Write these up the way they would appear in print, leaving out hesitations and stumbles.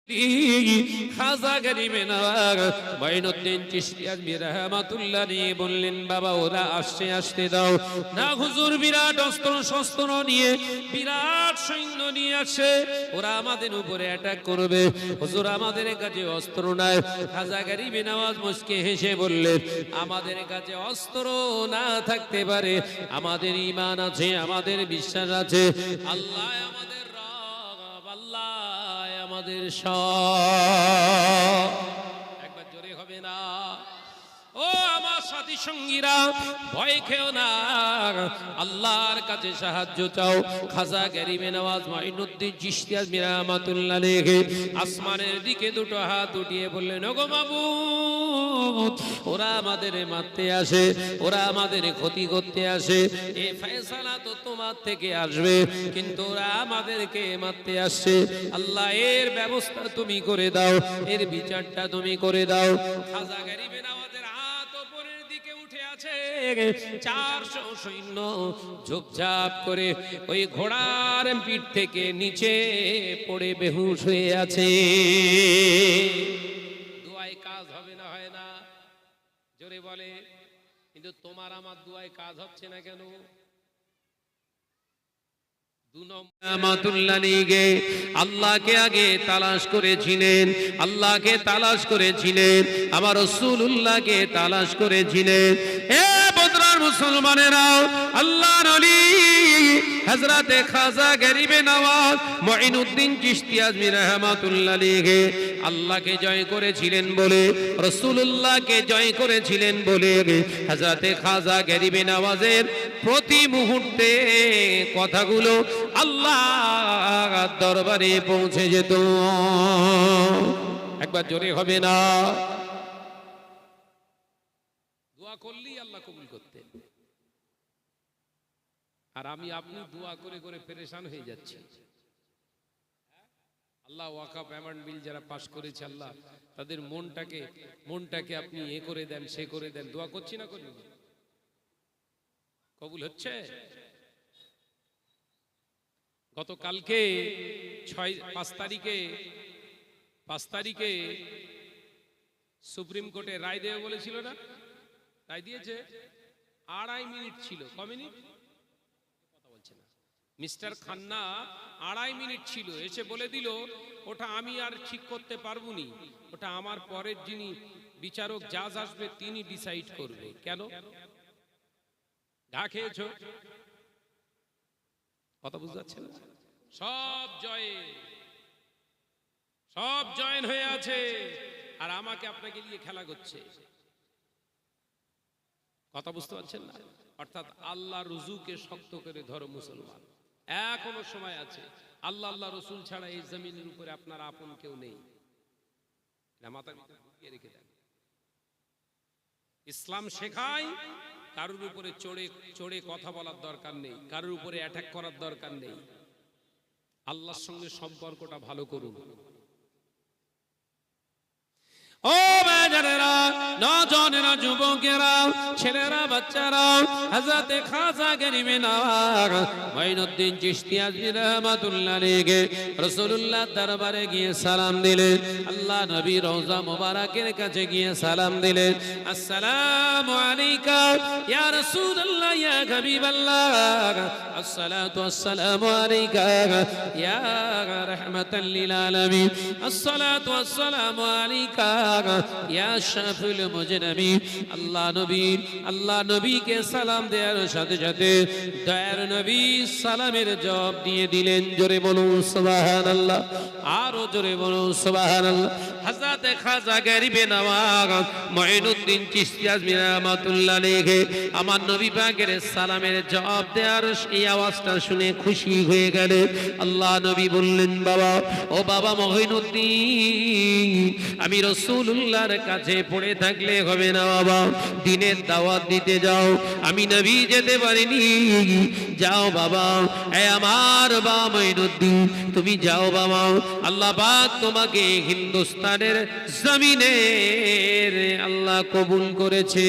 খাজা গরিবে নওয়াজ মঈনুদ্দিন চিশতি আজমি রাহমাতুল্লাহ আলাইহি বললেন, বাবা ওরা আসতে দাও না হুজুর, বিরাট অস্ত্র শস্ত্র নিয়ে বিরাট সৈন্য নিয়ে আসে, ওরা আমাদের উপরে অ্যাটাক করবে, হুজুর আমাদের কাছে অস্ত্র নাই। খাজা গরিবে নওয়াজ মুস্কে হেসে বললেন, আমাদের কাছে অস্ত্র না থাকতে পারে, আমাদের ঈমান আছে, আমাদের বিশ্বাস আছে, আল্লাহ আমাদের রব, আল্লাহ আমাদের সব। একবার জোরে হবে না? ও আমার সাথী সঙ্গীরা, ভয় খেও না, আল্লাহর কাছে সাহায্য চাও। খাজা গরিবে নওয়াজ মঈনুদ্দিন চিশতি আজমি রাহমাতুল্লাহ আলাইহি আসমানের দিকে দুটো হাত উঠিয়ে বললেন, ওগো মাবুদ, ওরা আমাদের মারতে আসে, ওরা আমাদের ক্ষতি করতে আসে, এই ফয়সালা তো তোমার থেকে আসবে, কিন্তু ওরা আমাদেরকে মারতে আসছে, আল্লাহ এর ব্যবস্থা তুমি করে দাও, এর বিচারটা তুমি করে দাও। খাজা গরিবে নওয়াজের হাত উপরের দিকে উঠে আছে, 400 সৈন্য ঝোপঝাপ করে ওই ঘোড়ার পিঠ থেকে নিচে পড়ে বেহুশ হয়ে আছে। দুয়ায় কাজ হবে না, হয় না? জোরে বলে। কিন্তু তোমার আমার দুয়ায় কাজ হচ্ছে না কেন? আল্লাহকে আগে তালাশ করেছিলেন, আল্লাহকে তালাশ করেছিলেন, আমার রাসূলুল্লাহকে তালাশ করেছিলেন। এ বদরার মুসলমানেরা, আল্লাহর ওলি হযরতে খাজা গরিবে নওয়াজ মঈনুদ্দিন চিশতি আজমি রাহমাতুল্লাহ আলাইহি আল্লাহকে জয় করেছিলেন বলে, রাসূলুল্লাহকে জয় করেছিলেন বলে হযরতে খাজা গরিবে নওয়াজের প্রতি মুহূর্তে কথাগুলো আল্লাহর দরবারে পৌঁছে যেত। একবার জোরে হবে না? দোয়া করলেই আল্লাহ কবুল করতেন। আর আমি আপনি দোয়া করে করে পেরেশান হয়ে যাচ্ছি। আল্লাহ ওয়াকফ অ্যামেন্ড বিল যারা পাশ করেছে, আল্লাহ তাদের মনটাকে আপনি এ করে দেন, সে করে দেন। দোয়া করছি না, করি কবুল হচ্ছে? গতকালকে 5 তারিখে সুপ্রিম কোর্টে রায় দেবে বলেছিল না? রায় দিয়েছে। 2.5 মিনিট ছিল। ক মিনিট? কথা বলছে না মিস্টার খান্না। 2.5 মিনিট ছিল। এসে বলে দিল, ওটা আমি আর ঠিক করতে পারবো নি, ওটা আমার পরের যিনি বিচারক জাজ আসবে তিনি ডিসাইড করবে। কেন? ঘা খেয়েছো? কথা বুঝতে পারছেন? সব জয়েন হয়ে আছে, আর আমাকে আপনাকে নিয়ে খেলা করছে। কথা বুঝতে পারছেন না? অর্থাৎ আল্লাহ রুজুকে শক্ত করে ধরো মুসলমান, এখনো সময় আছে। আল্লাহ আল্লাহ রসুল ছাড়া এই জমিনের উপরে আপনার আপন কেউ নেই। মাথা ঢুকিয়ে রেখে দেন। ইসলাম শেখায় কারোর উপরে চড়ে কথা বলার দরকার নেই, কারোর উপরে অ্যাটাক করার দরকার নেই। আল্লাহর সঙ্গে সম্পর্কটা ভালো করুন। ও বাজারেরা, নওজনেরা, যুবকেরা, ছেলেরা, বাচ্চারা, হযরতে খাজা গরিবে নওয়াজ মঈনুদ্দিন চিশতি আজমি রাহমাতুল্লাহ আলাইহি রাসূলুল্লাহ দরবারে গিয়ে সালাম দিলেন। আল্লাহ নবী রওজা মুবারাকের কাছে গিয়ে সালাম দিলেন। আসসালামু আলাইকা ইয়া রাসূলুল্লাহ ইয়া হাবিবাল্লাহ, আসসালাতু ওয়াসসালামু আলাইকা ইয়া রাহমাতাল লিল আলামিন, আসসালাতু ওয়াসসালামু আলাইকা ইয়া শাফিউল মুজরিমিন। আল্লাহ নবীকে সালাম দেওয়ার সাথে সাথে দয়ার নবী সালামের জবাব দিয়ে দিলেন। জোরে বলুন সুবহানাল্লাহ, আরো জোরে বলুন সুবহানাল্লাহ। হযরতে খাজা গরিবে নওয়াজ মঈনুদ্দিন চিশতি আজমি রাহমাতুল্লাহ আলাইহি আমার নবী পাকের সালামের জবাব দেওয়ার এই আওয়াজটা শুনে খুশি হয়ে গেলেন। আল্লাহ নবী বললেন, বাবা মঈনুদ্দিন, আমি রাসূলুল্লাহর কাছে পড়ে থাকলে হবে না বাবা, দ্বীনের দাওয়াত দিতে যাও। আমি নবী যেতে পারিনি, যাও বাবা। আমার বাবা মঈনুদ্দিন, তুমি যাও বাবা। আল্লাহ পাক তোমাকে হিন্দুস্তানের জমিনে আল্লাহ কবুল করেছে।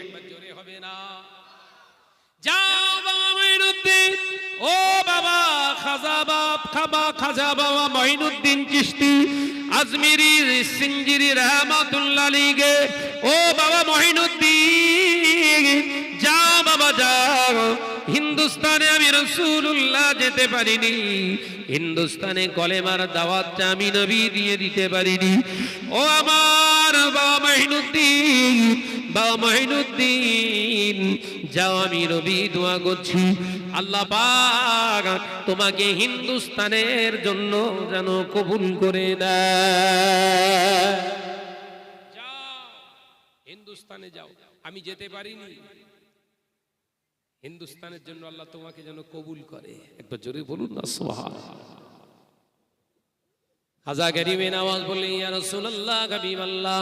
একবার জোরে হবে না? যাও বাবা মঈনুদ্দিন। ও বাবা খাজা বাপ, বাবা খাজা বাবা মঈনুদ্দিন চিশতি আজমিরি সিঞ্জিরি রহমাতুল্লাহ আলাইহি। ও বাবা মঈনুদ্দিন, যাও বাবা যাও। হিন্দুস্তানে আমি রাসূলুল্লাহ যেতে পারিনি, হিন্দুস্তানে কলেমার দাওয়াতটা আমি নবী দিয়ে দিতে পারিনি। ও আমার বাবা মঈনুদ্দিন, বাবা মঈনুদ্দিন, যাও আমি নবী দোয়া করছি আল্লাহ পাক তোমাকে হিন্দুস্তানের জন্য যেন কবুল করে দেয়। যাও হিন্দুস্তানে যাও, আমি যেতে পারিনি, হিন্দুস্তানের জন্য আল্লাহ তোমাকে যেন কবুল করে। একবার জোরে বলুন না সুবহানাল্লাহ। খাজা গরিবে নওয়াজ বললেন, ইয়া রাসূলুল্লাহ হাবিবাল্লাহ,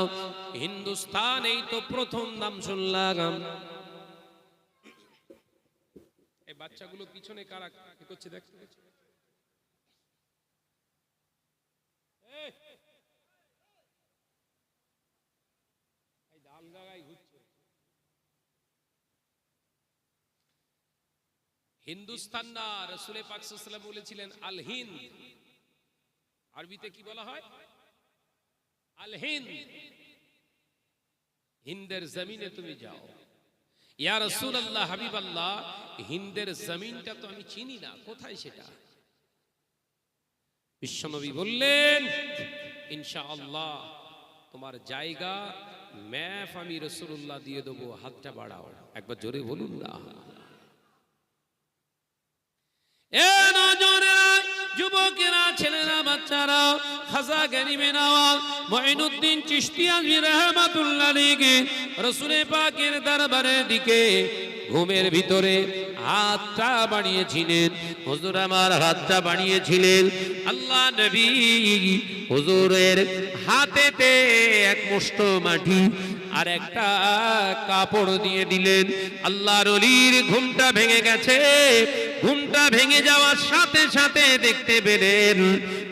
হিন্দুস্তান এই তো প্রথম নাম শুনলাম। এই বাচ্চাগুলো পিছনে কারা কি করছে দেখতে? এই ডাল জায়গায় ঘুরছে। হিন্দুস্তান না, রাসূল পাক সাল্লাল্লাহু আলাইহি ওয়াসাল্লাম বলেছিলেন আল হিন্দ। আরবিতে কি বলা হয়? আল হিন্দ। হিন্দের জমিনে তুমি যাও। ইয়া রাসূলুল্লাহ হাবিবাল্লাহ, হিন্দের জমিনটা তো আমি চিনি না, কোথায় সেটা? বিশ্বনবী বললেন, ইনশাআল্লাহ তোমার জায়গা ম্যাপ আমি রাসূলুল্লাহ দিয়ে দেবো, হাতটা বাড়াও। একবার জোরে বলুন না। এ নজরে যুবকেরা, ছেলেরা, বাচ্চারা, খাজা গরিবে নওয়াজ মঈনুদ্দিন চিশতি আজমি রহমাতুল্লাহ আলাইহি রাসূল পাকের দরবারের দিকে ঘুমের ভিতরে হাতটা বাড়িয়েছিলেন। হুজুর আমার হাতটা বাড়িয়েছিলেন, আল্লাহ নবী হুজুরের হাতেতে এক মুষ্ঠ মাটি আর একটা কাপড় দিয়ে দিলেন। আল্লাহর ওলির ঘুমটা ভেঙে গেছে। ঘুমটা ভেঙে যাওয়ার সাথে সাথে দেখতে পেলেন,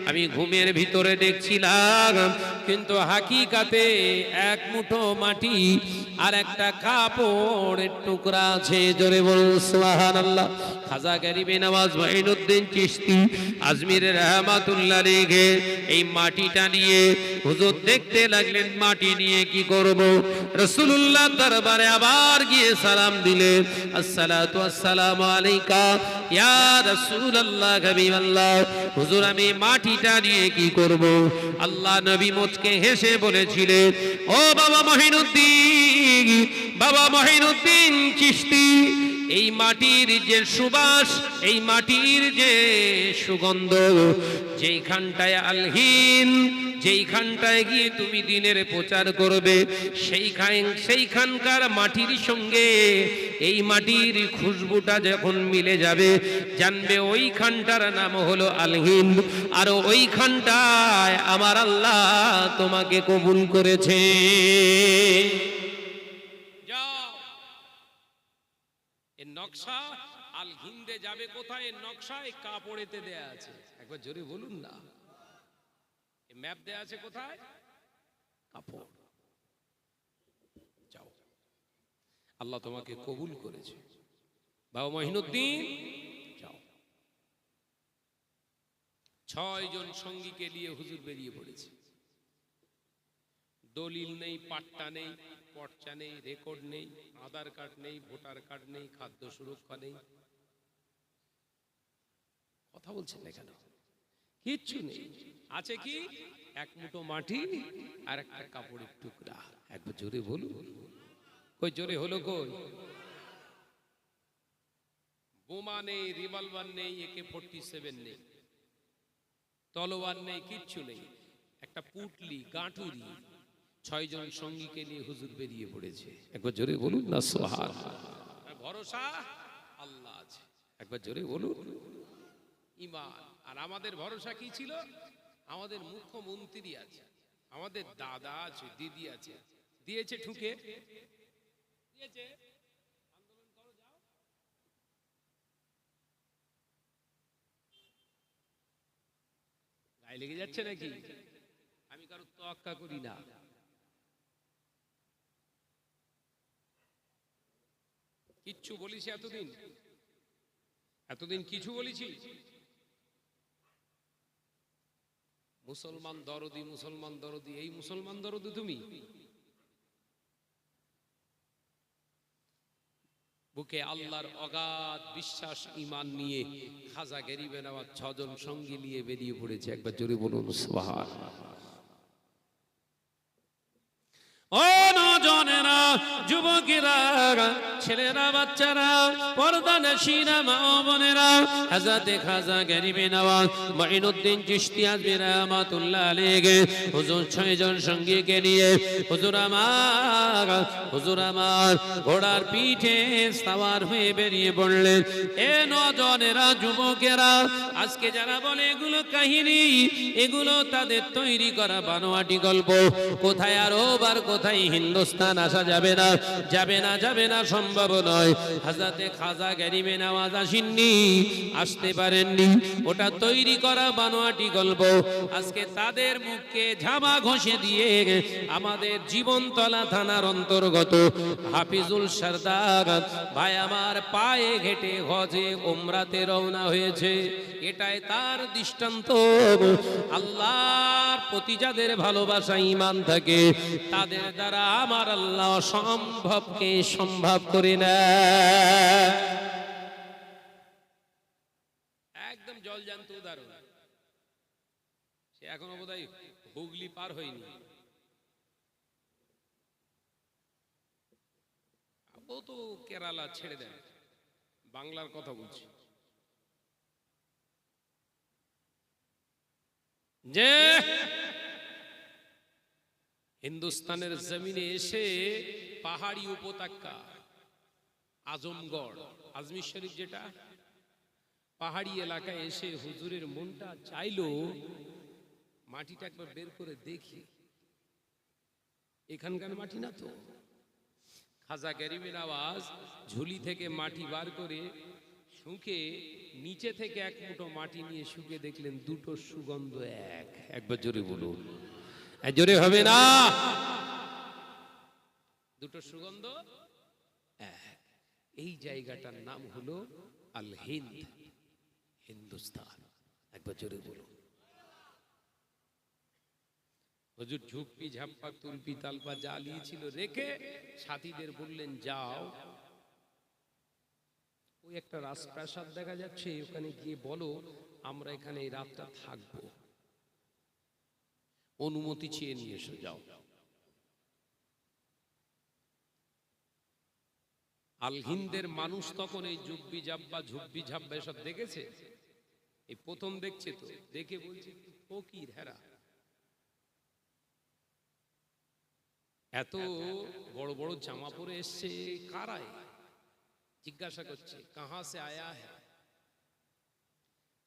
আমি ঘুমের ভিতরে দেখছিলাম, কিন্তু হাকিকাতে এক মুঠো মাটি আর একটা কাপড়ের টুকরা আছে। জোরে বলুন সুবহানাল্লাহ। খাজা গরিবে নওয়াজ মঈনুদ্দিন চিশতি আজমির রহমাতুল্লাহ আলাইহি এই মাটিটা নিয়ে হুজুর দেখতে লাগলেন, মাটি নিয়ে কি করব। রাসূলুল্লাহ দরবারে আবার গিয়ে সালাম দিলেন, আসসালাতু ওয়াসসালামু আলাইকা ইয়া রাসূলুল্লাহ হাবিবাল্লাহ। হুজুর আমি মাটিটা নিয়ে কি করব? আল্লাহ নবী মুচকে হেসে বলেছিলেন, ও বাবা মঈনুদ্দিন, বাবা মঈনুদ্দিন চিশতি, এই মাটির যে সুবাস, এই মাটির যে সুগন্ধ, যেইখানটায় আল হিন্দ, যেইখানটায় গিয়ে তুমি দিনের প্রচার করবে, সেইখানকার মাটির সঙ্গে এই মাটির খুশবুটা যখন মিলে যাবে, জানবে ওইখানটার নাম হলো আল হিন্দ, আর ওইখানটায় আমার আল্লাহ তোমাকে কবুল করেছে। নকশা আল হিন্দে যাবে কোথায়? নকশা এই কাপড়েতে দেয়া আছে। একবার জোরে বলুন না। ম্যাপ দেয়া আছে কোথায়? কাপড়। যাও, আল্লাহ তোমাকে কবুল করেছে। বাবা মঈনুদ্দিন যাও। 6 জন সঙ্গীকে নিয়ে হুজুর বেরিয়ে পড়েছে। দলিল নেই, পাট্টা নেই, পর্চা নেই, রেকর্ড নেই, আধার কার্ড নেই, ভোটার কার্ড নেই, খাদ্য সুরক্ষা নেই। কথা বলছেন না কেন? কিচ্ছু নেই। আছে কি? এক মুঠো মাটি আর একটা কাপড়ের টুকরা। একবার জোরে বলুন। কই জোরে হলো কই? বোমা নেই, রিভলভার নেই, AK-47 নেই, তলোয়ার নেই, কিচ্ছু নেই। একটা পুটলি, গাঁটুরি। 6 জন সঙ্গীকে নিয়ে হুজুর বেরিয়ে পড়েছে। একবার জোরে বলুন না সুবহানাল্লাহ। ভরসা আল্লাহ আছে। একবার জোরে বলুন ঈমান। আর আমাদের ভরসা কি ছিল? আমাদের মুখ্যমন্ত্রী আছে, আমাদের দাদা আছে, দিদি আছে, দিয়েছে ঠুকে, দিয়েছে আন্দোলন করো যাও। গায়ে লেগে যাচ্ছে নাকি? আমি কারো তোয়াক্কা করি না। কিচ্ছু বলিস এতদিন? এতদিন কিছু বলেছি? মুসলমান দরদি, মুসলমান দরদি, এই মুসলমান দরদি তুমি? বুকে আল্লাহর অগাধ বিশ্বাস ইমান নিয়ে খাজা গরিবে নওয়াজ 6 জন সঙ্গী নিয়ে বেরিয়ে পড়েছে। একবার জোরে বলুন সুবহানাল্লাহ। ও নওজনেরা, যুবকেরা, ছেলেরা, বাচ্চারা, পর্দানশীনা মা ও বোনেরা, হযরতে খাজা গরিবে নওয়াজ মঈনুদ্দিন চিশতি আজমি রাহমাতুল্লাহ আলাইহি হুজুর 6 জন সঙ্গীকে নিয়ে হুজুর আমার ঘোড়ার পিঠে সওয়ার হয়ে বেরিয়ে পড়লেন। এ নওজনেরা, যুবকেরা, আজকে যারা বলে এগুলো কাহিনী, এগুলো তাদের তৈরি করা বানোয়াটি গল্প। কোথায় আরব আর কোথায় হিন্দুস্তান আসা যাবে না, যাবে না, যাবে না, সম্ভব নয়। হযরতে খাজা গরিবে নওয়াজ আসেননি, আসতে পারেননি, ওটা তৈরি করা বানোয়াটি গল্প। আজকে তাদের মুখকে ঝামা ঘষে দিয়ে আমাদের জীবনতলা থানার অন্তর্গত হাফিজুল সরদার ভাই আমার পায়ে ঘেটে হজে উমরাতে রওনা হয়েছে। এটাই তার দৃষ্টান্ত। আল্লাহর প্রতি যাদের ভালোবাসা ঈমান থাকে, তাদের দ্বারা আমার আল্লাহ অসম্ভবকে সম্ভব করে না। একদম জলজান্ত উদাহরণ। সে এখনো বোধহয় হুগলি পার হয়নি। ও তো কেরালা ছেড়ে দেয়, বাংলার কথা বলছি। যে হিন্দুস্তানের জমিনে এসে পাহাড়ি উপত্যকা আজমগড়, আজমির শরীফ যেটা পাহাড়ি এলাকায় এসে হুজুরের মনটা চাইলো মাটিটা একবার বের করে দেখি, এখানকার মাটি না তো। খাজা গরিবে নওয়াজ ঝুলি থেকে মাটি বার করে শুকে নিচে থেকে এক মুঠো মাটি নিয়ে শুকে দেখলেন দুটো সুগন্ধ এক। একবার জোরে বলুন, জোরে হবে না? দুটো সুগন্ধ এক। এই জায়গাটার নাম হলো আল হিন্দ, হিন্দুস্তান। একবার জোরে বলুন। হুজুর ঝুপি ঝাপ্পা তুলপি তালপা যা লিয়েছিল রেখে সাথীদের বললেন, যাও ওই একটা রাজপ্রাসাদ দেখা যাচ্ছে, ওখানে গিয়ে বলো আমরা এখানে এই রাতটা থাকবো, অনুমতি চেয়ে নিয়ে এসো, যাও। আল হিন্দের মানুষ তখন এই ঝুপি ঝাপ্পা এসব দেখেছে, এই প্রথম দেখছে। তো দেখে বলছে ফকির হেরা, এত বড় বড় জামা পরে এসছে কারাই? জিজ্ঞাসা করছে কাহা সে আয়া হ্যায়,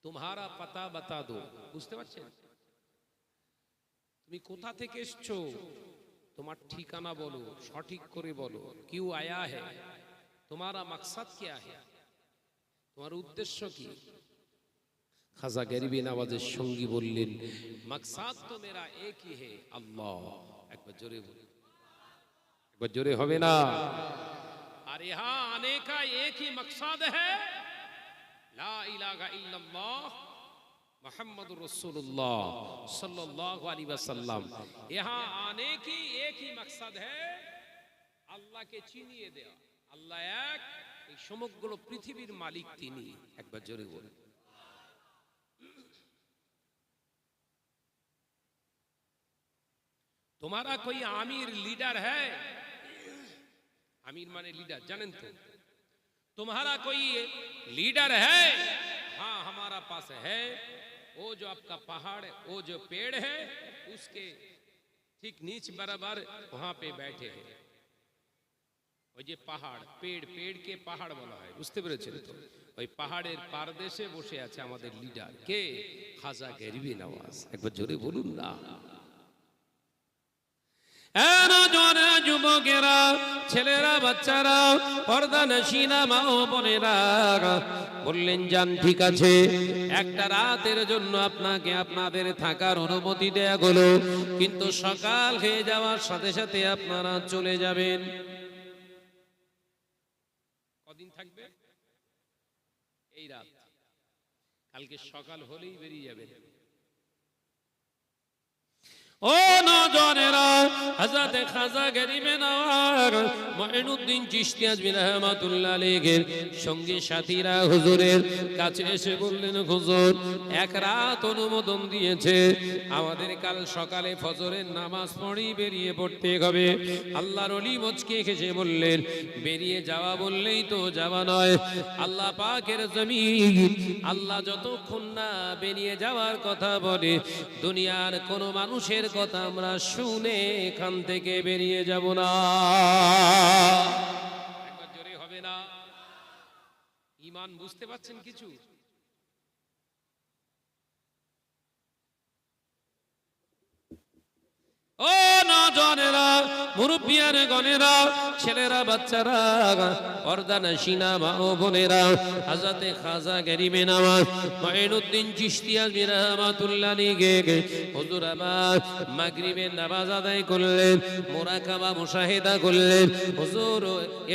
তোমারা পাতা বাতা দো। বুঝতে পারছেন? তুমি কোথা থেকে এসছো, তোমার ঠিকানা বলো, সঠিক করে বলো। কিউ আয়া হ্যায়, তোমারা মাকসাদ কিয়া হ্যায়, তোমার উদ্দেশ্য কি? খাজা গরিবে নওয়াজের সঙ্গী বললেন, মাকসাদ তো মেরা একই হে, আল্লাহ। একবার জোরে বল, একবার জোরে হবে না? আর यहाँ आने का एक ही मकसद है, ला इलाहा इल्लल्लाह मुहम्मदुर रसूलुल्लाह सल्लल्लाहु अलैहि वसल्लम। यहाँ आने की एक ही मकसद है, আল্লাহ কে চিনিয়ে দেওয়া। আল্লাহ এক, এই সমগ্র পৃথিবীর মালিক তিনি। একবার জোরে বলুন। तुम्हारा कोई आमिर लीडर है, आमिर माने लीडर, जानते तो? तुम्हारा कोई लीडर है? हाँ हमारा पास है। वो जो आपका पहाड़, वो जो पेड़ है, उसके ठीक नीच बराबर वहां पे बैठे हैं। वो जो पहाड़, पेड़, पेड़ के पहाड़ বলা হয়, বুঝতে পেরেছেন তো? ওই পাহাড়ের পারদেশে বসে আছে আমাদের লিডার কে? খাজা গরিবে নওয়াজ। একবার জোরে বলুন না। যুবকেরা, ছেলেরা, বাচ্চারা, পর্দানশীনা মা ও বোনেরা বললেন, যান ঠিক আছে, একটা রাতের জন্য আপনাকে আপনাদের থাকার অনুমতি দেয়া হলো, কিন্তু সকাল হয়ে যাওয়ার সাথে সাথে আপনারা চলে যাবেন। কদিন থাকবে? এই রাত, কালকে সকাল হলেই বেরিয়ে যাবেন। ও নওজোয়ানেরা, হযরত খাজা গরিবে নওয়াজ মঈনুদ্দিন চিশতি আজমি রাহমাতুল্লাহ আলাইহির সঙ্গী সাথীরা হুজুরের কাছে এসে বললেন, হুজুর এক রাত অনুমোদন দিয়েছে, আমাদের কাল সকালে ফজরের নামাজ পড়েই বেরিয়ে পড়তে হবে। আল্লাহর ওলি মুচকি হেসে বললেন, বেরিয়ে যাওয়া বললেই তো যাওয়া নয়, আল্লাহ পাকের জমিন, আল্লাহ যতক্ষণ না বেরিয়ে যাওয়ার কথা বলে দুনিয়ার কোনো মানুষের কথা আমরা শুনে এখান থেকে বেরিয়ে যাব না। একবার জোরে হবে না? ঈমান বুঝতে পারছেন কিছু? ও নওজোয়ানেরা, মুরব্বিয়ান গণেরা, ছেলেরা, বাচ্চারা, পর্দা নশিনা মা ও বোনেরা, হযরত খাজা গরিবে নওয়াজ মঈনুদ্দিন চিশতি আজমি রাহমাতুল্লাহ আলাইহি হুজুর আবার মাগরিবের নামাজ আদায় করলেন, মুরাকাবা মুশাহিদা করলেন, হুজুর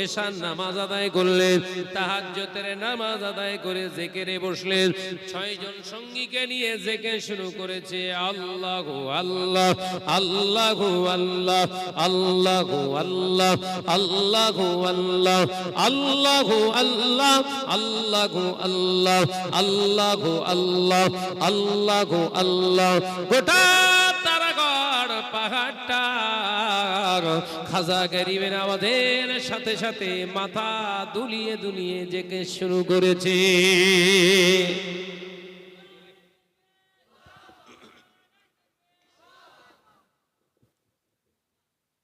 এশার নামাজ আদায় করলেন, তাহাজ্জুদের নামাজ আদায় করে জিকিরে বসলেন। 6 জন সঙ্গীকে নিয়ে জিকির শুরু করেছে, আল্লাহু আল্লাহ আল্লাহু আল্লাহ আল্লাহু আল্লাহ আল্লাহু আল্লাহ আল্লাহু আল্লাহ আল্লাহু আল্লাহ আল্লাহু আল্লাহ আল্লাহু আল্লাহ। গোটা তারাগড় পাহাড়টা খাজা গরিবের আওয়াজের সাথে সাথে মাথা দুলিয়ে দুলিয়ে জেগে শুরু করেছে।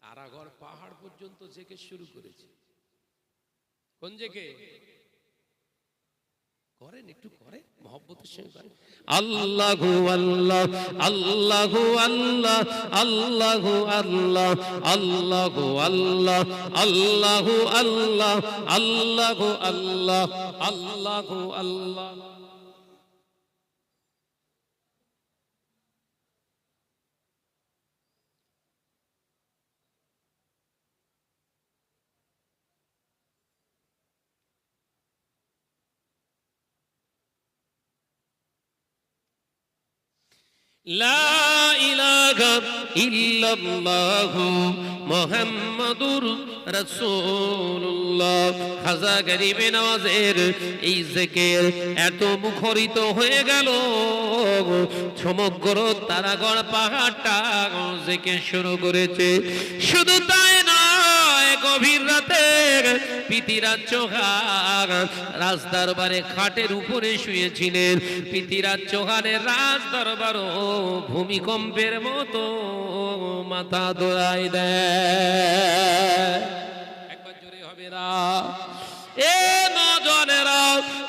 তারাগড় পাহাড় পর্যন্ত জেগে শুরু করেছে। কোন জেগে করেন? একটু করে মহব্বতের সঙ্গে করেন, আল্লাহু আল্লাহ আল্লাহু আল্লাহ আল্লাহু আল্লাহ আল্লাহু আল্লাহ আল্লাহু আল্লাহ আল্লাহু আল্লাহ আল্লাহু আল্লাহ। লা ইলাহা ইল্লাল্লাহু মুহাম্মাদুর রাসূলুল্লাহ। খাজা গরিবে নওয়াজের এই জিকির এত মুখরিত হয়ে গেল, সমগ্র তারাগড় পাহাড়টা জিকির শুরু করেছে। শুধু তাই নয়, গভীর রাতে পিতিরাজ চৌহান রাজ দরবারে খাটের উপরে শুয়েছিলেন। পিতিরাজ চৌহানের রাজ দরবারও ভূমিকম্পের মতো মাথা দোলাই দেয়। একবার জোরে হবে না? এ নওজোয়ানেরা,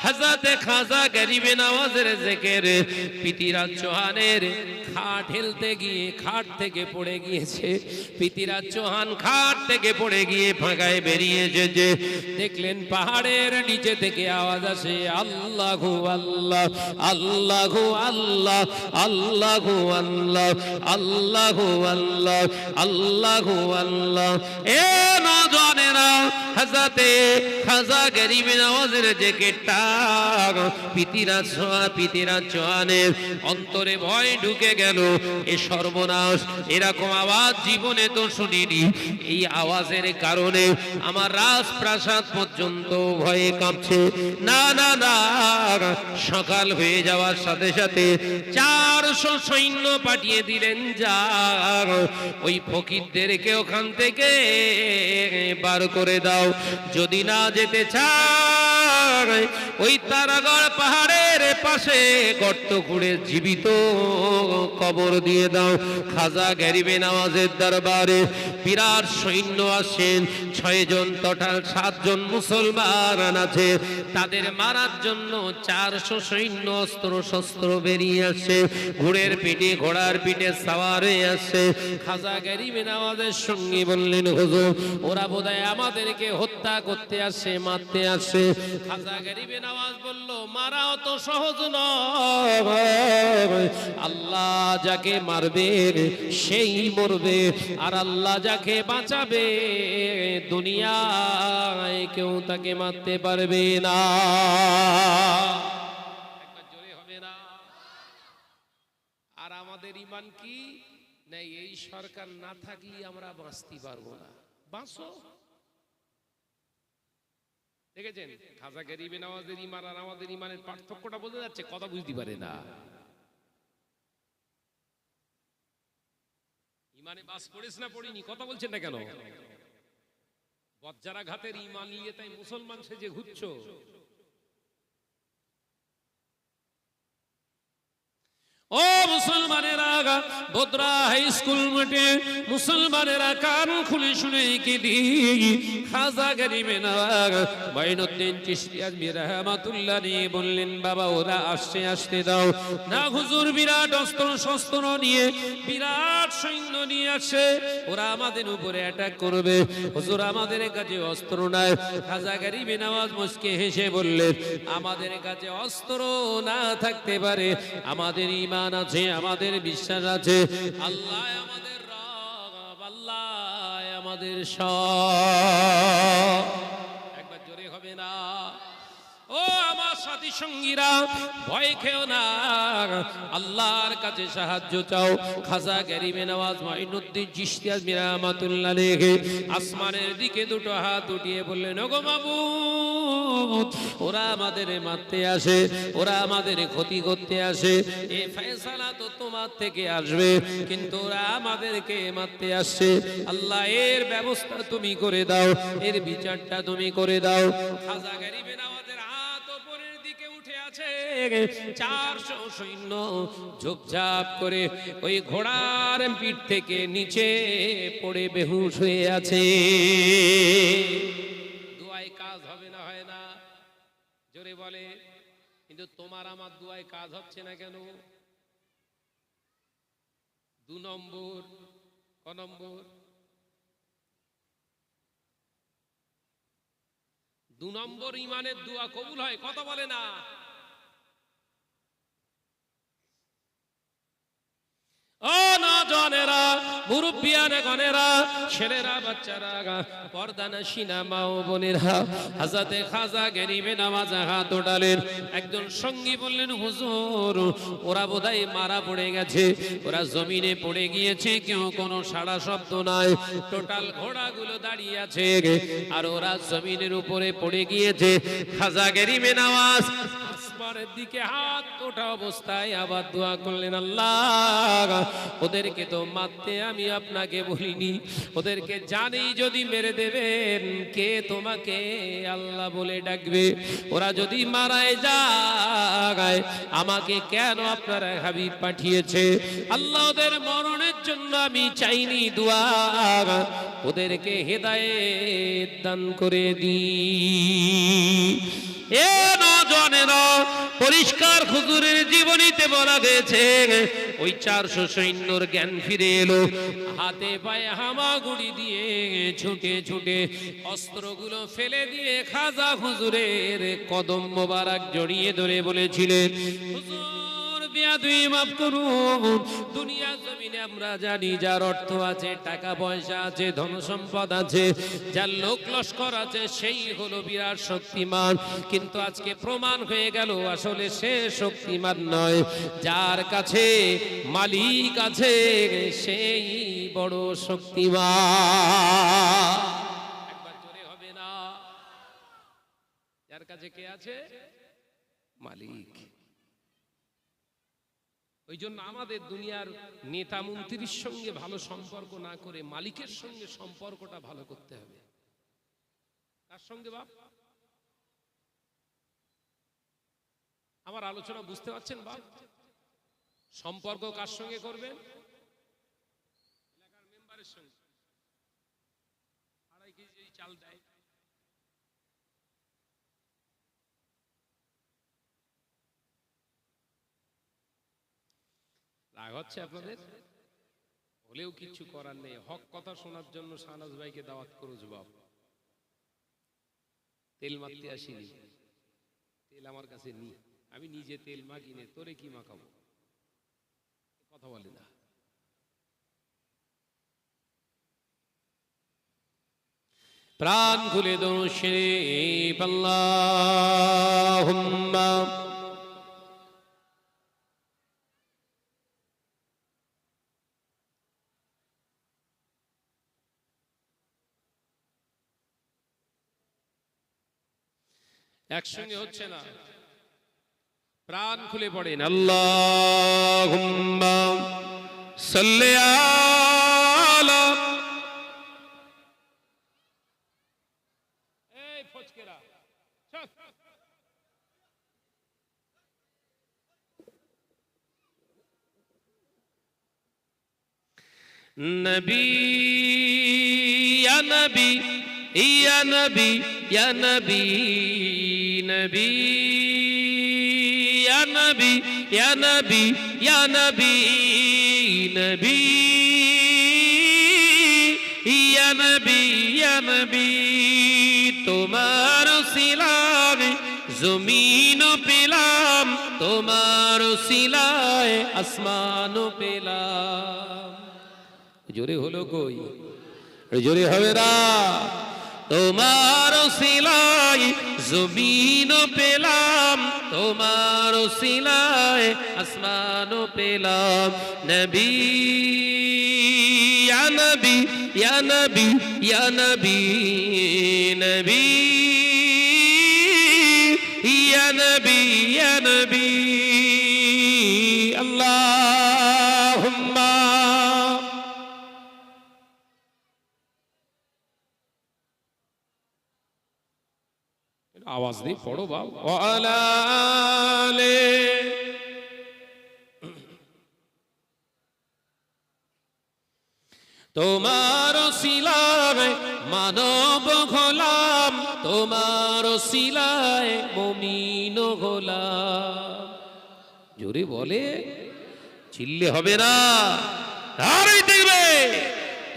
হযরত খাজা গরিবে নওয়াজের জিকির পিতিরাজ চৌহানের খাট হেলতে গিয়ে খাট থেকে পড়ে গিয়েছে। পিতিরাজ চৌহান খাট থেকে পড়ে গিয়ে ফাঁকায় বেরিয়ে এসেছে। দেখলেন পাহাড়ের নিচে থেকে আওয়াজ আসে, আল্লাহু আল্লাহ আল্লাহু আল্লাহ আল্লাহু আল্লাহ আল্লাহু আল্লাহ আল্লাহু আল্লাহ। এ নওজোয়ানেরা, হযরত খাজা গরিবে নওয়াজের জিকিরটা পিতিরাজ চৌহানের অন্তরে ভয় ঢুকে গেল। এ সর্বনাশ, এরকম আওয়াজ জীবনে তো শুনিনি। এই আওয়াজের কারণে আমার রাজপ্রাসাদ পর্যন্ত ভয়ে কাঁপছে। না না না, সকাল হয়ে যাওয়ার সাথে সাথে 400 সৈন্য পাঠিয়ে দিলেন, যা ওই ফকিরদেরকে ওখান থেকে বার করে দাও। যদি না যেতে চায়, ওই তারাগড় পাহাড়ের পাশে গর্ত খুঁড়ে জীবিত কবর দিয়ে দাও। খাজা গরিবে নওয়াজের দরবারে বিরাট সৈন্য আসেন। 6 জন তথা 7 জন মুসলমান আছে, তাদের মারার জন্য 400 সৈন্য অস্ত্র শস্ত্র বেরিয়ে আসে। ঘোড়ার পিঠে সাওয়ার হয়ে আসে। খাজা গরিবে নওয়াজের সঙ্গী বললেন, হুজুর ওরা বোধহয় আমাদেরকে হত্যা করতে আসে, মারতে আসে। খাজা গরিবে নওয়াজ বলল, মারা অত সহজ নয়। আল্লাহ যাকে মারবে সেই মরবে, আর আল্লাহ যাকে বাঁচাবে দুনিয়ায় কেউ তাকে মারতে পারবে না। একবার জোরে হবে না? আর আমাদের ঈমান কি? না এই সরকার না থাকলে আমরা বাঁচতে পারবো না। বাঁচো। দেখেছেন খাজা গরিবে নওয়াজের ইমান আর আমাদের ইমানের পার্থক্যটা বোঝা যাচ্ছে, কথা বুঝতে পারে না। ইমানে বাস পড়েছ না পড়িনি, কথা বলছেন না কেন? বজ্জারা ঘাতের ইমান নিয়ে তাই মুসলমান সেজে ঘুরছো। ও মুসলমানেরা, বদরা হাই স্কুল মাঠে মুসলমানেরা কান খুলে শুনে কি দি খাজা গরিবে নওয়াজ মাইনুদ্দিন চিশতি আজমির রহমাতুল্লাহ নিয়ে বললেন, বাবা ওরা আসছে, আসতে দাও না হুজুর। বিরাট অস্ত্র শস্ত্র নিয়ে, বিরাট সৈন্য নিয়ে আসে, ওরা আমাদের উপরে অ্যাটাক করবে। হুজুর আমাদের কাছে অস্ত্র নাই। খাজা গরিবে নওয়াজ মুস্কে হেসে বললেন, আমাদের কাছে অস্ত্র না থাকতে পারে, আমাদের ইমান আছে, আমাদের বিশ্বাস আছে, আল্লাহ আমাদের রব, আল্লাহ আমাদের সব। একবার জোরে হবে না? ও আমার সাথী সঙ্গীরা, ভয় খেও না, আল্লাহর কাছে সাহায্য চাও। খাজা গরিবে নওয়াজ মাইনুদ্দিন চিশতি আজমির রহমাতুল্লাহ আলাইহি আসমানের দিকে দুটো হাত উঠিয়ে বললেন, ওগো মাবুদ, ওরা আমাদের মারতে আসে, ওরা আমাদের ক্ষতি করতে আসে, এই ফয়সালা তো তোমার থেকে আসবে, কিন্তু ওরা আমাদেরকে মারতে আসছে। আল্লাহ এর ব্যবস্থা তুমি করে দাও, এর বিচারটা তুমি করে দাও। খাজা গরিবে নওয়াজের হাত উপরের দিকে উঠে আছে, 400 সৈন্য ঝোপঝাপ করে ওই ঘোড়ার পিঠ থেকে নিচে পড়ে বেহুশ হয়ে আছে। দুয়ায় কাজ হবে না, হয় না? জোরে বলে। কিন্তু তোমার আমার দুয়ায় কাজ হচ্ছে না কেন? 2 নম্বর, ক নম্বর? 2 নম্বর ইমানের দোয়া কবুল হয়, কথা বলে না। ও নওজওয়ানেরা, মুরব্বিয়ানে গনেরা, ছেলেরা, বাচ্চারা, পর্দানশীনা মা ও বোনেরা, হযরতে খাজা গরিবে নওয়াজ হাত উঠালেন। একজন সঙ্গী বললেন, হুজুর ওরা বোধহয় মারা পড়ে গেছে, ওরা জমিনে পড়ে গিয়েছে, কেউ কোনো সাড়া শব্দ নাই, টোটাল ঘোড়াগুলো দাঁড়িয়ে আছে আর ওরা জমিনের উপরে পড়ে গিয়েছে। খাজা গরিবে নওয়াজ আসমানের দিকে হাত ওঠা অবস্থায় আবার দোয়া করলেন, আল্লাহ ওদেরকে তো মারতে আমি আপনাকে বলিনি, ওদেরকে জানি যদি মেরে দেবেন, কে তোমাকে আল্লাহ বলে ডাকবে? ওরা যদি মারায় যায়, আমাকে কেন আপনার হাবিব পাঠিয়েছে? আল্লাহ ওদের মরণের জন্য আমি চাইনি দোয়া, ওদেরকে হেদায়েত দান করে দিই। এ নওজওয়ানেরা, পরিষ্কার হুজুরের জীবনীতে বলা হয়েছে, ওই 400 সৈন্যর জ্ঞান ফিরে এলো, হাতে পায়ে হামাগুড়ি দিয়ে ছুটে ছুটে অস্ত্রগুলো ফেলে দিয়ে খাজা হুজুরের কদম মোবারক জড়িয়ে ধরে বলেছিলেন, হুজুর বিয়াদুই মাফ করুন। দুনিয়া জমিনে আমরা জানি যার অর্থ আছে, টাকা পয়সা আছে, ধন সম্পদ আছে, যার লোক লস্কর আছে, সেই হলো বিরাট শক্তিমান। কিন্তু আজকে প্রমাণ হয়ে গেল আসলে সে শক্তিমান নয়, যার কাছে মালিক আছে সেই বড় শক্তিমান। একবার জোরে হবে না? যার কাছে কে আছে? মালিক। ওই জন্য আমাদের দুনিয়ার নেতা মন্ত্রীর সঙ্গে ভালো সম্পর্ক না করে মালিকের সঙ্গে সম্পর্কটা ভালো করতে হবে। কার সঙ্গে বাপ? আমার আলোচনা বুঝতে পারছেন বাপ? সম্পর্ক কার সঙ্গে করবেন? এলাকার মেম্বারের সঙ্গে। 2.5 কেজি চাল দেয়, রাগ হচ্ছে আপনাদের? হলেও কিছু করার নেই, হক কথা শোনার জন্য শাহনাজ ভাইকে দাওয়াত করুজ বাপ। তেল মাখতে আসিনি, তেল আমার কাছে নি, আমি নিজে তেল মাখি নে, তোরে কি মাখাবো? কথা বলে না। প্রাণ খুলে দরুদ শরীফ আল্লাহুম্মা একসঙ্গে হচ্ছে না, প্রাণ খুলে পড়েন আল্লাহুম্মা সাল্লি আলা। এই ফজকেরা চল। নবী ইয়া নবী ইয়া নবী ইয়া নবী নবী ইয়া নবী ইয়া নবী ইয়া নবী নবী ইয়া নবী ইয়া নবী। তোমার সিলায় জমিন পেলাম, তোমার সিলায় আসমান পেলাম। জোরে হলো কই? জোরে হবে না। তোমার সিলায় জমিন পেলাম, তোমার সিলায় আসমান পেলাম। নবী ইয়া নবী ইয়া নবী ইয়া নবী নবী ইয়া নবী ইয়া নবী। আল্লাহুম্মা আওয়াজ দিয়ে পড়ো বাবা। ওয়ালা আলে। তোমার সিলায় মানব হলাম, তোমার সিলায় মুমিন হলাম। জোরে বলে, চিল্লে হবে না, আরে দেখবে।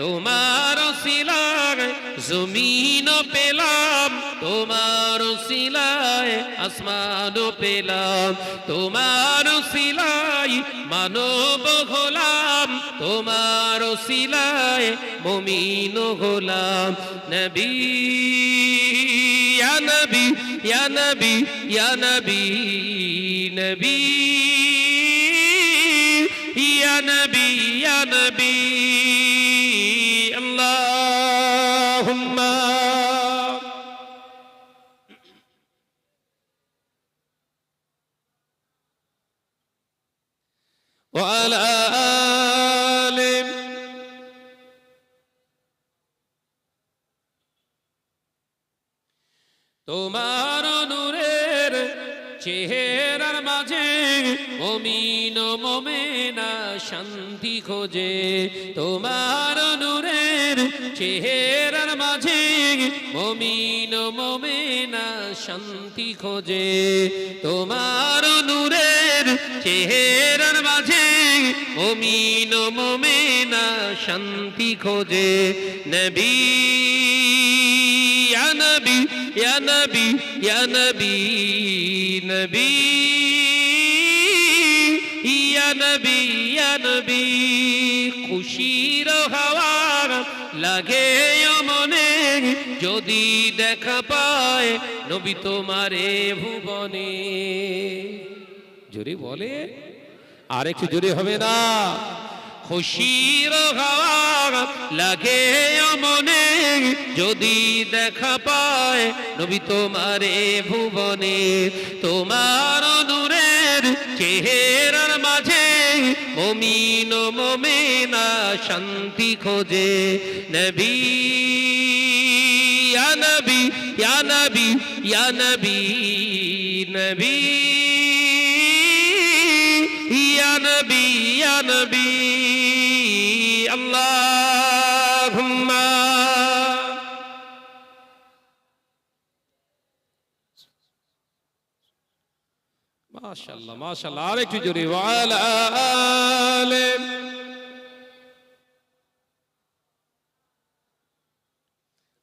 তোমার সিলায় জমিন পেলাম, তোমার সিলায় আসমান পেলাম। তোমার সিলায় মানব হলাম, তোমার সিলায় মুমিন হলাম। নবী ইয়া নবী ইয়া নবী ইয়া নবী নবী ইয়া নবী ইয়া নবী। আল্লাহুম্মা ওয়া আলা আলি। তোমার নূরের চেহারার মাঝে মুমিন মুমিনা শান্তি খোঁজে। তোমার নূরের চেহারার মাঝে মুমিন মুমিনা শান্তি খোঁজে। তোমার নূরের চেহারার মাঝে মুমিন মুমিনা শান্তি খোঁজে। নবী ইয়া নবী ইয়া নবী ইয়া নবী নবী ইয়া নবী ইয়া নবী। খুশির হাওয়া লাগে মনে যদি দেখা পায় নবী তোমারে ভুবনে। জোরে বলে, আর একটু জোরে হবে না। খুশির হাওয়া লাগে মনে যদি দেখা পায় নবী তোমারে ভুবনে। তোমার নূরের চেহারার মাঝে মুমিন মুমিনা শান্তি খোঁজে। নবী ইয়া নবী ইয়া নবী ইয়া নবী নবী ইয়া নবী ইয়া নবী। আল্লাহুম্মা মাশাআল্লাহ মাশাআল্লাহ। আর একটু জোরে ওয়া আলা আলি।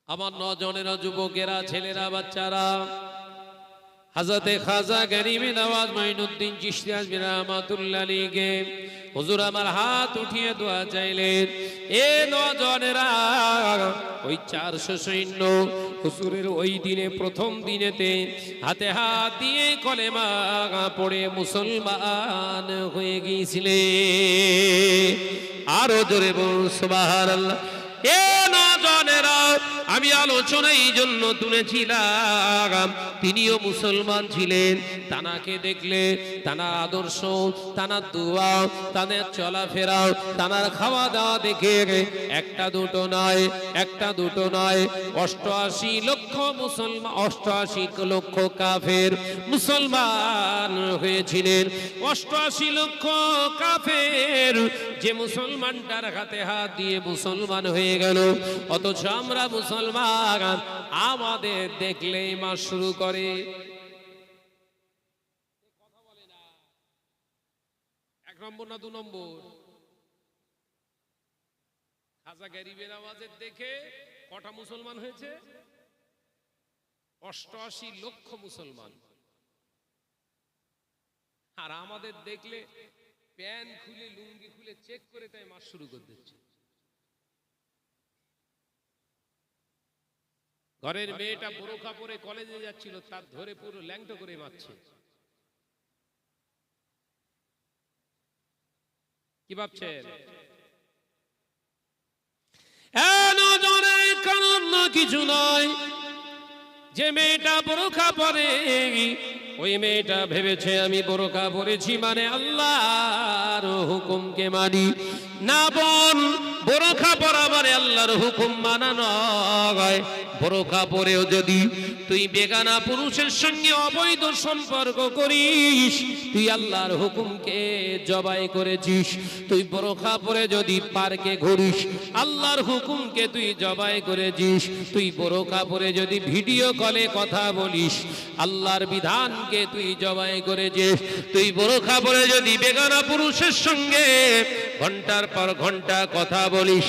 আমার নজনেরা যুবকেরা ছেলেরা বাচ্চারা হযরতে খাজা গরিবে নওয়াজ মাইনুদ্দিন চিশতি আজমি রাহমাতুল্লাহ আলাইহি হুজুর আমার হাত উঠিয়ে দোয়া চাইলেন। এ নজনেরা ওই 400 সৈন্য হুজুরের ওই দিনে প্রথম দিনেতে হাতে হাত দিয়ে কলেমা পড়ে মুসলমান হয়ে গিয়েছিলেন। আরো জোরে বলুন সুবহানাল্লাহ। এ নজনেরা বোনেরা, আমি আলোচনা এই জন্য তুলেছিলাম, তিনিও মুসলমান ছিলেন। তানাকে দেখলে, তানার আদর্শ, তানার দোয়া, তাদের চলাফেরা, তানার খাওয়া দাওয়া দেখে একটা দুটো নয়, একটা দুটো নয়, 88 লক্ষ মুসলমান, 88 লক্ষ কাফের মুসলমান হয়েছিলেন। 88 লক্ষ কাফের যে মুসলমানটার হাতে হাত দিয়ে মুসলমান হয়ে গেল, অথচ আমরা মুসলমান, আমাদের দেখলেই মাস শুরু করে। এক নম্বর না দু নম্বর? খাজা গরিবের আওয়াজের দেখে কটা মুসলমান হয়েছে? 88 লক্ষ মুসলমান। আর আমাদের দেখলে প্যান্ট খুলে, লুঙ্গি খুলে চেক করে তাই মাস শুরু করে দিচ্ছে। ঘরের মেয়েটা বোরকা পরে কলেজে যাচ্ছিল, তার ধরে পুরো ল্যাংটো করে মারছে। কি ভাবছেন? কারণ না কিছু নয়, যে মেয়েটা বোরকা পরে ওই মেয়েটা ভেবেছে আমি বোরকা পরেছি মানে আল্লাহর হুকুমকে মানি। না বোন, বোরকা পরা মানে আল্লাহর হুকুম মানা নয়। বোরকা পরেও যদি তুই বেগানা পুরুষের সঙ্গে অবৈধ সম্পর্ক করিস, তুই আল্লাহর হুকুমকে জবাই করেছিস। তুই বোরকা পরে যদি পার্কে ঘুরিস, আল্লাহর হুকুমকে তুই জবাই করেছিস। তুই বোরকা পরে যদি ভিডিও কলে কথা বলিস, আল্লাহর বিধানকে তুই জবাই করেছিস। তুই বোরকা পরে যদি বেগানা পুরুষের সঙ্গে ঘন্টার পর ঘন্টা কথা বলিস,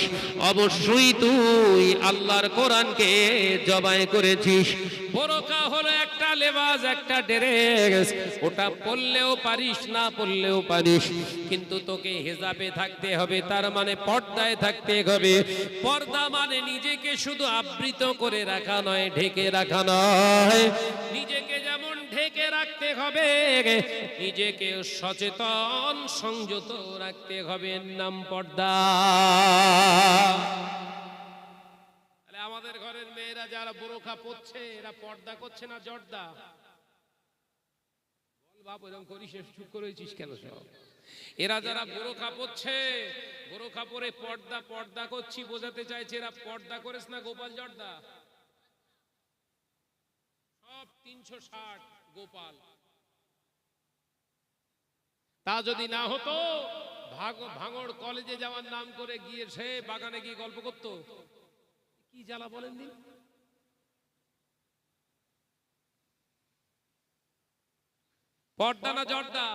অবশ্যই তুই আল্লাহর কোরআনকে জবাই করেছিস। বোরকা হলো একটা লেবাস, একটা ড্রেস, ওটা পরলেও পারিস, না পরলেও পারিস, কিন্তু তোকে হিজাবে থাকতে হবে, তার মানে পর্দায় থাকতে হবে। পর্দা মানে নিজেকে শুধু আবৃত করে রাখা নয়, ঢেকে রাখা নয়। নিজেকে যেমন ঢেকে রাখতে হবে, নিজেকে সচেতন সংযত রাখতে হবে, নাম পর্দা। আমাদের ঘরের মেয়েরা যারা বোরকা পরছে, এরা পর্দা করছে না জর্দা? বল বাপ, এরকম করিস, চুপ করেছিস কেন সব? এরা যারা বোরকা পরছে, বোরকা পরে পর্দা পর্দা করছি বোঝাতে চাইছে, এরা পর্দা করেছ না গোপাল জর্দা? সব 360 গোপাল। তা যদি না হতো, ভাঙড় কলেজে যাওয়ার নাম করে গিয়ে সে বাগানে গিয়ে গল্প করতো। কি জ্বালা বলেন দিন। পর্দা না জর্দা?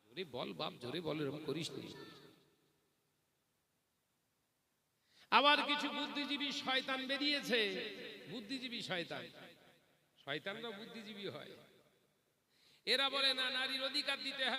জোরে বল বাপ, জোরে বল, এরকম করিস নি। আবার কিছু বুদ্ধিজীবী শয়তান বেরিয়েছে, বুদ্ধিজীবী শয়তান, শয়তানরা বুদ্ধিজীবী হয়। এরা বলে না, নারীর অধিকার দিতে হবে।